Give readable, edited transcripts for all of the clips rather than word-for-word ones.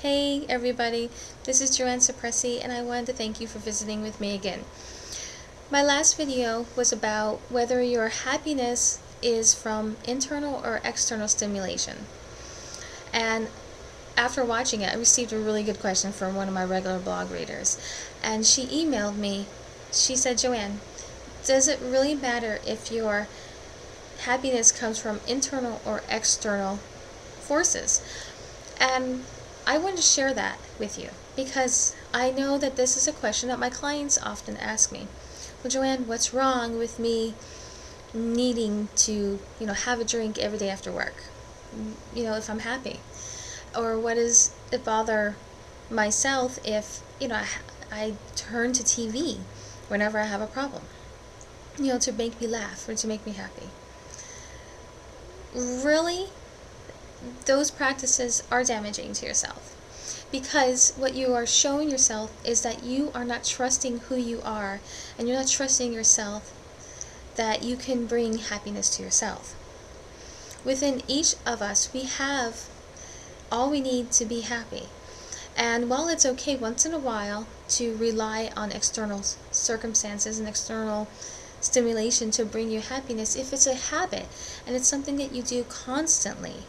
Hey everybody, this is Joanne Suppressi and I wanted to thank you for visiting with me again. My last video was about whether your happiness is from internal or external stimulation. And after watching it, I received a really good question from one of my regular blog readers. And she emailed me, she said, Joanne, does it really matter if your happiness comes from internal or external forces? And I want to share that with you because I know that this is a question that my clients often ask me. Well, Joanne, what's wrong with me needing to, have a drink every day after work, if I'm happy? Or what does it bother myself if, I turn to TV whenever I have a problem, to make me laugh or to make me happy? Really? Those practices are damaging to yourself, because what you are showing yourself is that you are not trusting who you are, and you're not trusting yourself that you can bring happiness to yourself. Within each of us, we have all we need to be happy. And while it's okay once in a while to rely on external circumstances and external stimulation to bring you happiness, if it's a habit and it's something that you do constantly,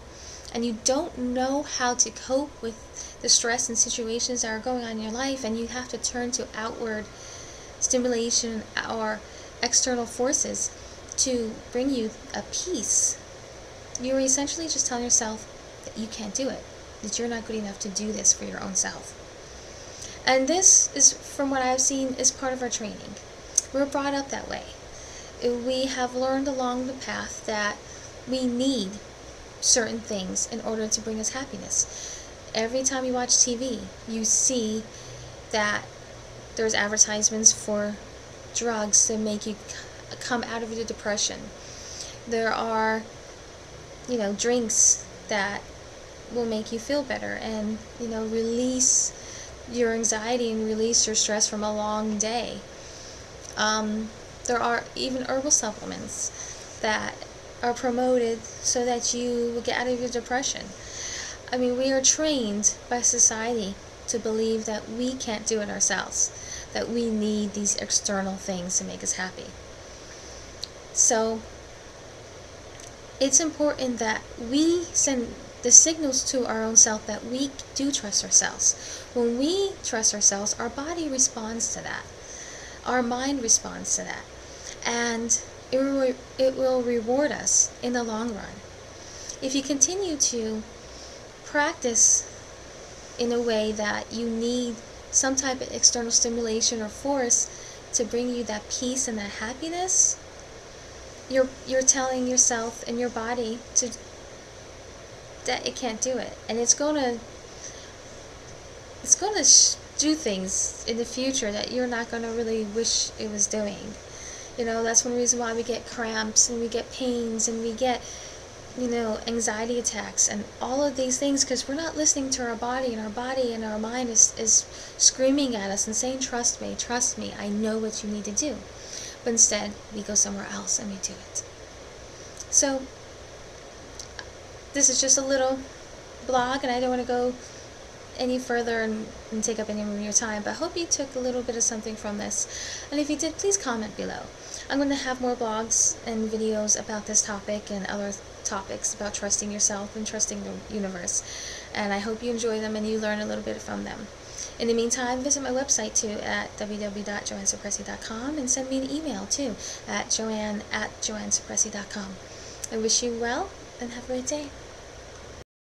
and you don't know how to cope with the stress and situations that are going on in your life, and you have to turn to outward stimulation or external forces to bring you a peace, you're essentially just telling yourself that you can't do it, that you're not good enough to do this for your own self. And this is, from what I've seen, is part of our training. We're brought up that way. We have learned along the path that we need certain things in order to bring us happiness. Every time you watch TV, you see that there's advertisements for drugs to make you come out of your depression. There are, drinks that will make you feel better and, release your anxiety and release your stress from a long day. There are even herbal supplements that are promoted so that you will get out of your depression. I mean, we are trained by society to believe that we can't do it ourselves, that we need these external things to make us happy. So it's important that we send the signals to our own self that we do trust ourselves. When we trust ourselves, our body responds to that. Our mind responds to that. And it will reward us in the long run. If you continue to practice in a way that you need some type of external stimulation or force to bring you that peace and that happiness, you're telling yourself and your body that it can't do it, and it's gonna do things in the future that you're not gonna really wish it was doing. That's one reason why we get cramps and we get pains and we get, anxiety attacks and all of these things, because we're not listening to our body, and our mind is screaming at us and saying, trust me, I know what you need to do. But instead, we go somewhere else and we do it. So, this is just a little blog, and I don't want to go any further and take up any more of your time, but I hope you took a little bit of something from this. And if you did, please comment below. I'm going to have more blogs and videos about this topic and other topics about trusting yourself and trusting the universe. And I hope you enjoy them and you learn a little bit from them. In the meantime, visit my website too at www.joannesuppressi.com and send me an email too at joanne@joannesuppressi.com. I wish you well and have a great day.